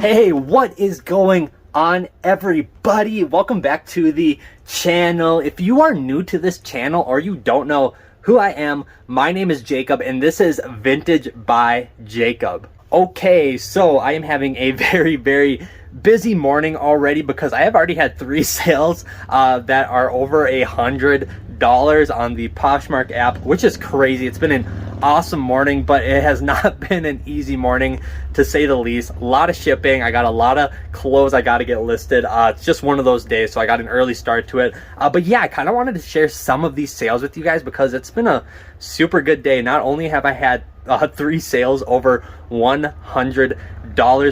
Hey, what is going on, everybody? Welcome back to the channel. If you are new to this channel or you don't know who I am, my name is Jacob and this is Vintage by Jacob. Okay, so I am having a very busy morning already because I have already had 3 sales that are over $100 on the Poshmark app, which is crazy. It's been an awesome morning, but it has not been an easy morning to say the least. A lot of shipping. I got a lot of clothes I got to get listed. It's just one of those days, so I got an early start to it. But yeah, I kind of wanted to share some of these sales with you guys because it's been a super good day. Not only have I had 3 sales over $100,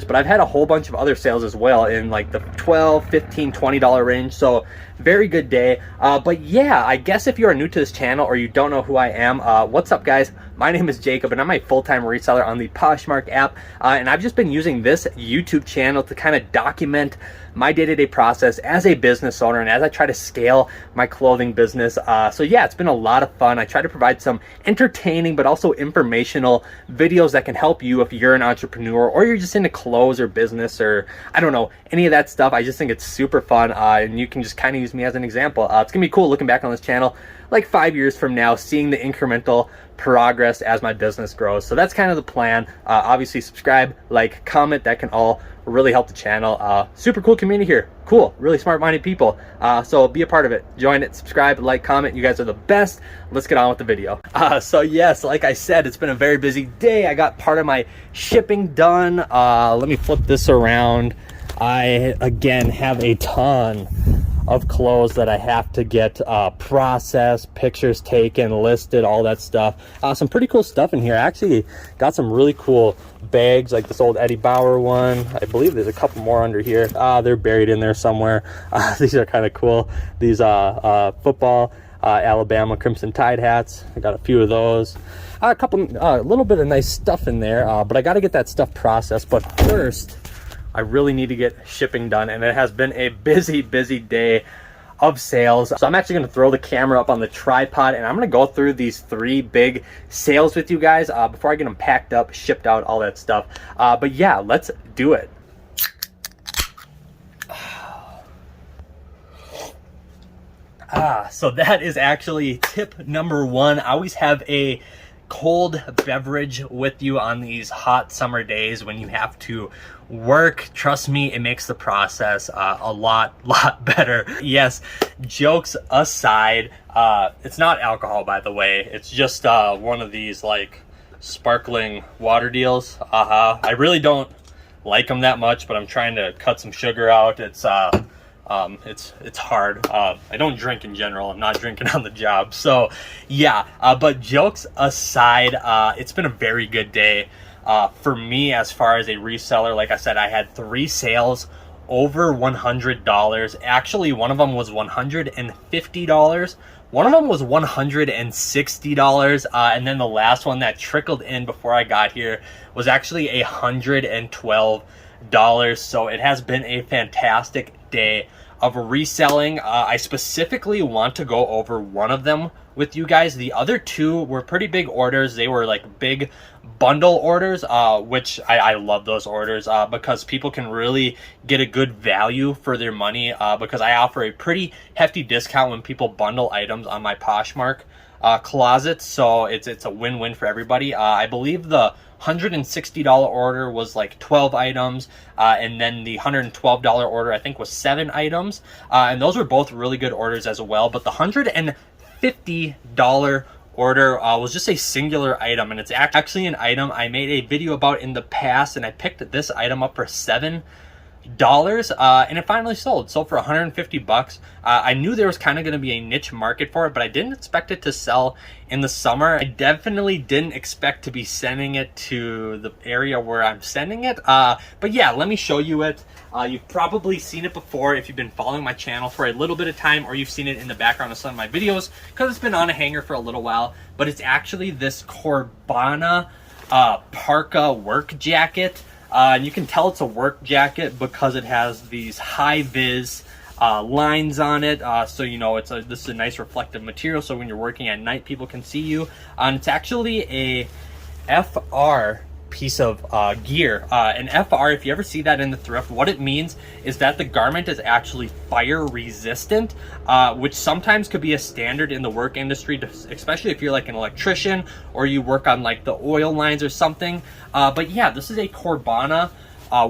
but I've had a whole bunch of other sales as well in like the $12, $15, $20 range. So very good day. But yeah, I guess if you are new to this channel or you don't know who I am, what's up guys? My name is Jacob and I'm a full-time reseller on the Poshmark app. And I've just been using this YouTube channel to kind of document my day-to-day process as a business owner and as I try to scale my clothing business. So yeah, it's been a lot of fun. I try to provide some entertaining but also informational videos that can help you if you're an entrepreneur or you're just into clothes or business or I don't know, any of that stuff. I just think it's super fun and you can just kind of use me as an example. It's gonna be cool looking back on this channel like 5 years from now, seeing the incremental progress as my business grows. So that's kind of the plan. Obviously subscribe, like, comment, that can all really help the channel. Super cool community here. Cool, really smart-minded people. So be a part of it. Join it, subscribe, like, comment. You guys are the best. Let's get on with the video. So yes, like I said, it's been a very busy day. I got part of my shipping done. Let me flip this around. I, again, have a ton of clothes that I have to get processed, pictures taken, listed, all that stuff. Some pretty cool stuff in here. I actually got some really cool bags, like this old Eddie Bauer one. I believe there's a couple more under here. They're buried in there somewhere. These are kind of cool. These football Alabama Crimson Tide hats. I got a few of those. A little bit of nice stuff in there, but I got to get that stuff processed. But first, I really need to get shipping done, and it has been a busy day of sales. So I'm actually going to throw the camera up on the tripod and I'm going to go through these 3 big sales with you guys before I get them packed up, shipped out, all that stuff. But yeah, let's do it. So that is actually tip number 1. I always have a cold beverage with you on these hot summer days when you have to work. Trust me, it makes the process a lot better. Yes, jokes aside, it's not alcohol, by the way. It's just one of these like sparkling water deals. I really don't like them that much, but I'm trying to cut some sugar out. It's hard. I don't drink in general. I'm not drinking on the job. So yeah, but jokes aside, it's been a very good day for me as far as a reseller. Like I said, I had 3 sales over $100. Actually, one of them was $150. One of them was $160. And then the last one that trickled in before I got here was actually $112. So it has been a fantastic day of reselling. I specifically want to go over one of them with you guys. The other 2 were pretty big orders. They were like big bundle orders, which I love those orders because people can really get a good value for their money because I offer a pretty hefty discount when people bundle items on my Poshmark closet. So it's a win-win for everybody. I believe the $160 order was like 12 items, and then the $112 order I think was 7 items, and those were both really good orders as well. But the $150 order was just a singular item, and it's actually an item I made a video about in the past, and I picked this item up for $7, and it finally sold for $150. I knew there was kind of going to be a niche market for it, but I didn't expect it to sell in the summer. I definitely didn't expect to be sending it to the area where I'm sending it. But yeah, let me show you it. You've probably seen it before if you've been following my channel for a little bit of time, or you've seen it in the background of some of my videos because it's been on a hanger for a little while. But it's actually this Corbana parka work jacket. And you can tell it's a work jacket because it has these high-vis lines on it, so you know this is a nice reflective material, so when you're working at night people can see you. And it's actually a FR piece of gear. An FR, if you ever see that in the thrift, what it means is that the garment is actually fire resistant, which sometimes could be a standard in the work industry, especially if you're like an electrician or you work on like the oil lines or something. But yeah, this is a Corbana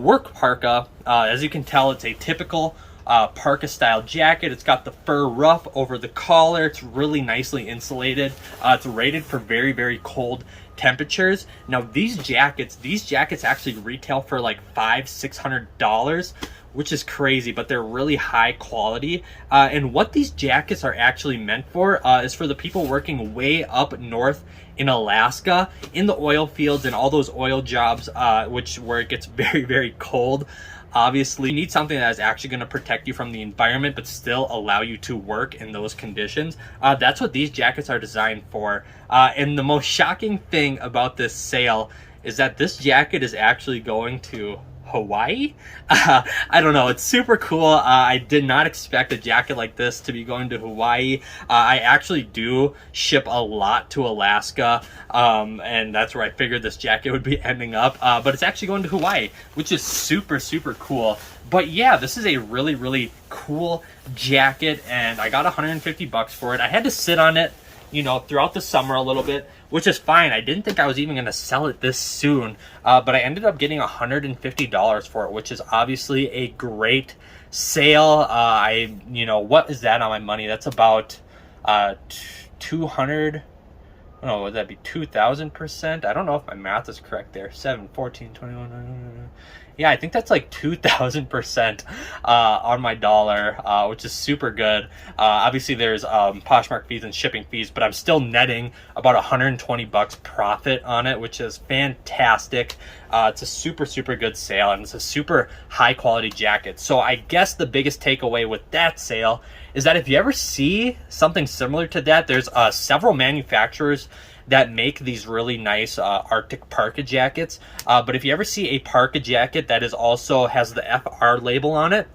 work parka. As you can tell, it's a typical parka style jacket. It's got the fur ruff over the collar. It's really nicely insulated. It's rated for very, very cold temperatures. Now these jackets actually retail for like $500-600, which is crazy, but they're really high quality. And what these jackets are actually meant for is for the people working way up north in Alaska, in the oil fields and all those oil jobs, where it gets very, very cold. Obviously, you need something that is actually going to protect you from the environment, but still allow you to work in those conditions. That's what these jackets are designed for. And the most shocking thing about this sale is that this jacket is actually going to Hawaii. I don't know, it's super cool. I did not expect a jacket like this to be going to Hawaii. I actually do ship a lot to Alaska, and that's where I figured this jacket would be ending up, but it's actually going to Hawaii, which is super, super cool. But yeah, this is a really, really cool jacket, and I got $150 for it. I had to sit on it, you know, throughout the summer a little bit, which is fine. I didn't think I was even going to sell it this soon, but I ended up getting $150 for it, which is obviously a great sale. What is that on my money? That's about 200. Oh, would that be 2,000%? I don't know if my math is correct there. 7, 14, 21. Yeah, I think that's like 2,000% on my dollar, which is super good. Obviously, there's Poshmark fees and shipping fees, but I'm still netting about $120 profit on it, which is fantastic. It's a super, super good sale, and it's a super high quality jacket. So I guess the biggest takeaway with that sale is that if you ever see something similar to that, there's several manufacturers that make these really nice Arctic parka jackets. But if you ever see a parka jacket that is also has the FR label on it,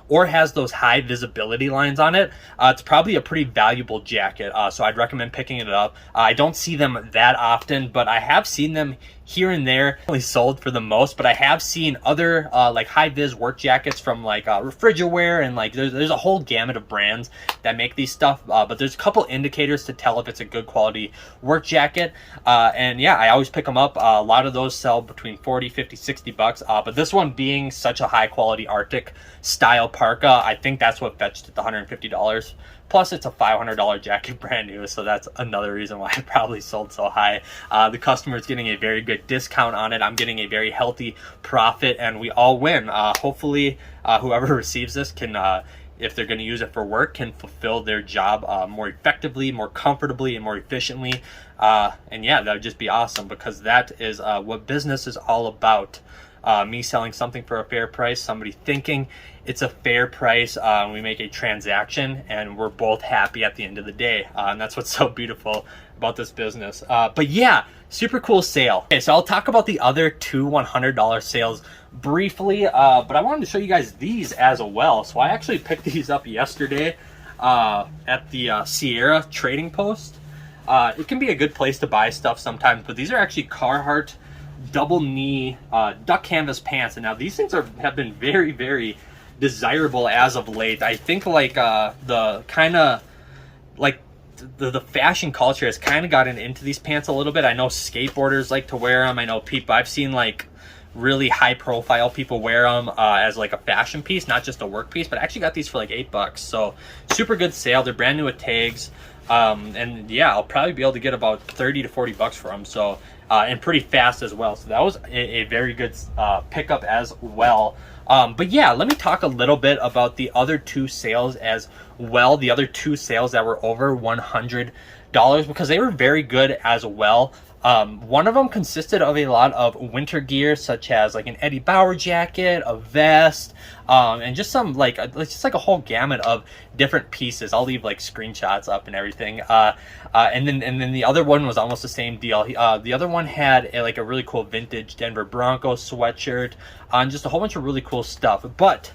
or has those high visibility lines on it, it's probably a pretty valuable jacket. So I'd recommend picking it up. I don't see them that often, but I have seen them here and there. Only sold for the most, but I have seen other like high vis work jackets from like Refrigiwear, and like there's a whole gamut of brands that make these stuff. But there's a couple indicators to tell if it's a good quality work jacket. And yeah, I always pick them up. A lot of those sell between 40, 50, 60 bucks. But this one being such a high quality Arctic style parka, I think that's what fetched it the $150. Plus, it's a $500 jacket brand new, so that's another reason why it probably sold so high. The customer is getting a very good discount on it. I'm getting a very healthy profit, and we all win. Hopefully, whoever receives this can, if they're going to use it for work, can fulfill their job more effectively, more comfortably, and more efficiently. And yeah, that would just be awesome, because that is what business is all about. Me selling something for a fair price, somebody thinking it's a fair price, we make a transaction, and we're both happy at the end of the day. And that's what's so beautiful about this business. But yeah, super cool sale. Okay, so I'll talk about the other two $100 sales briefly, but I wanted to show you guys these as well. So I actually picked these up yesterday at the Sierra Trading Post. It can be a good place to buy stuff sometimes, but these are actually Carhartt double knee duck canvas pants, and now these things have been very, very desirable as of late. I think like the kind of like the fashion culture has kind of gotten into these pants a little bit. I know skateboarders like to wear them. I know people, I've seen like really high profile people wear them as like a fashion piece, not just a work piece. But I actually got these for like $8, so super good sale. They're brand new with tags, and yeah, I'll probably be able to get about 30 to 40 bucks for them. So and pretty fast as well. So that was a very good pickup as well. But yeah, let me talk a little bit about the other two sales as well. The other two sales that were over $100, because they were very good as well. One of them consisted of a lot of winter gear, such as like an Eddie Bauer jacket, a vest, and just some like just like a whole gamut of different pieces. I'll leave like screenshots up and everything. And then the other one was almost the same deal. The other one had like a really cool vintage Denver Broncos sweatshirt, and just a whole bunch of really cool stuff. But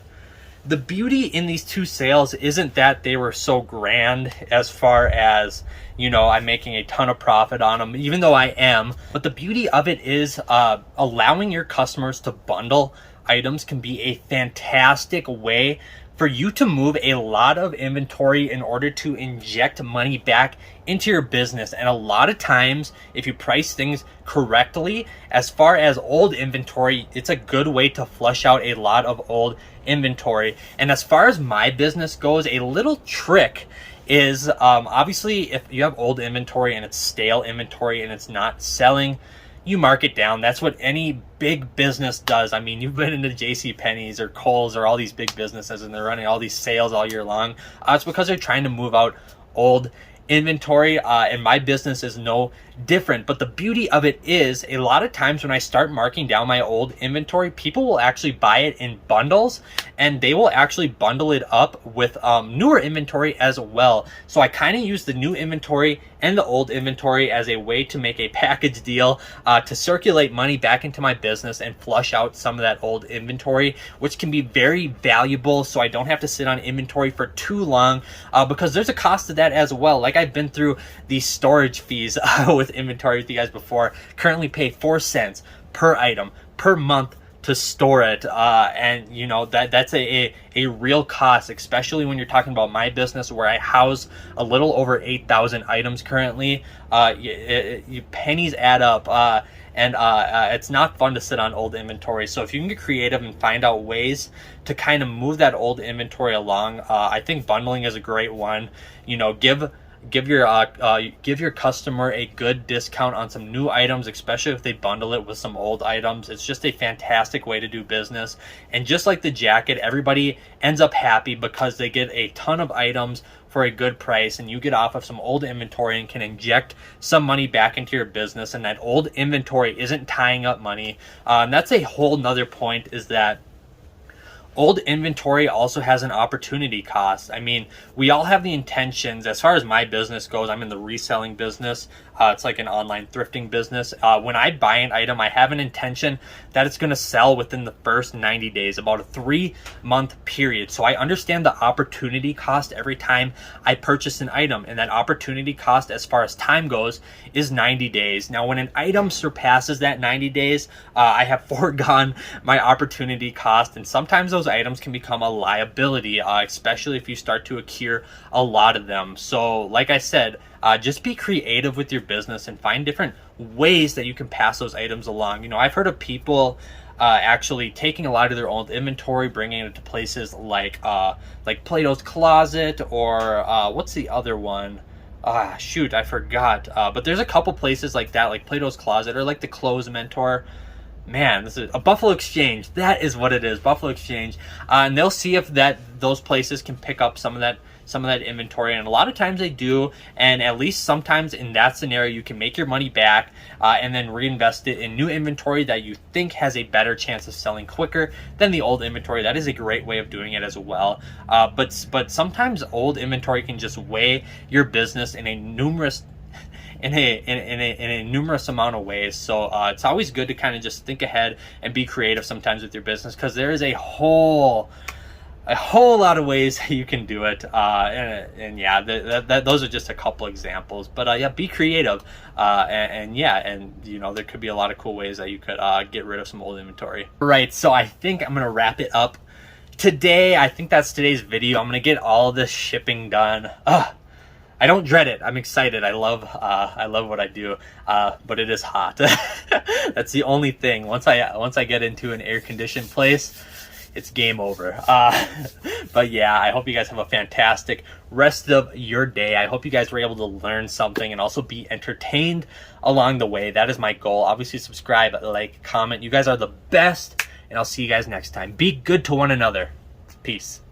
the beauty in these two sales isn't that they were so grand as far as, you know, I'm making a ton of profit on them, even though I am. But the beauty of it is allowing your customers to bundle items can be a fantastic way for you to move a lot of inventory in order to inject money back into your business. And a lot of times, if you price things correctly, as far as old inventory, it's a good way to flush out a lot of old inventory. And as far as my business goes, a little trick is obviously if you have old inventory and it's stale inventory and it's not selling, you mark it down. That's what any big business does. I mean, you've been into JCPenney's or Kohl's or all these big businesses and they're running all these sales all year long. It's because they're trying to move out old inventory, and my business is no different. But the beauty of it is, a lot of times when I start marking down my old inventory, people will actually buy it in bundles, and they will actually bundle it up with newer inventory as well. So I kind of use the new inventory and the old inventory as a way to make a package deal to circulate money back into my business and flush out some of that old inventory, which can be very valuable. So I don't have to sit on inventory for too long, because there's a cost to that as well. Like, I've been through these storage fees with inventory with you guys before. Currently pay 4 cents per item per month to store it, and you know that's a real cost, especially when you're talking about my business where I house a little over 8,000 items currently. Pennies add up, and it's not fun to sit on old inventory. So if you can get creative and find out ways to kind of move that old inventory along, I think bundling is a great one. You know, give your customer a good discount on some new items, especially if they bundle it with some old items. It's just a fantastic way to do business. And just like the jacket, everybody ends up happy because they get a ton of items for a good price, and you get off of some old inventory and can inject some money back into your business. And that old inventory isn't tying up money. And that's a whole nother point, is that old inventory also has an opportunity cost. I mean, we all have the intentions. As far as my business goes, I'm in the reselling business. It's like an online thrifting business. When I buy an item, I have an intention that it's going to sell within the first 90 days, about a 3-month period. So I understand the opportunity cost every time I purchase an item. And that opportunity cost, as far as time goes, is 90 days. Now, when an item surpasses that 90 days, I have foregone my opportunity cost. And sometimes those items can become a liability, especially if you start to accrue a lot of them. So like I said, just be creative with your business and find different ways that you can pass those items along. You know, I've heard of people actually taking a lot of their old inventory, bringing it to places like Plato's Closet, or what's the other one? Shoot, I forgot. But there's a couple places like that, like Plato's Closet, or like the Clothes Mentor. Man, this is a Buffalo Exchange. That is what it is, Buffalo Exchange. And they'll see if those places can pick up some of that inventory, and a lot of times they do. And at least sometimes in that scenario, you can make your money back and then reinvest it in new inventory that you think has a better chance of selling quicker than the old inventory. That is a great way of doing it as well. But sometimes old inventory can just weigh your business in a numerous amount of ways. So it's always good to kind of just think ahead and be creative sometimes with your business, because there is a whole lot of ways you can do it. And yeah, those are just a couple examples. But yeah, be creative. And you know, there could be a lot of cool ways that you could get rid of some old inventory. Right. So I think I'm gonna wrap it up today. I think that's today's video. I'm gonna get all this shipping done. I don't dread it. I'm excited. I love what I do, but it is hot. That's the only thing. Once I get into an air-conditioned place, it's game over. But yeah, I hope you guys have a fantastic rest of your day. I hope you guys were able to learn something and also be entertained along the way. That is my goal. Obviously, subscribe, like, comment. You guys are the best, and I'll see you guys next time. Be good to one another. Peace.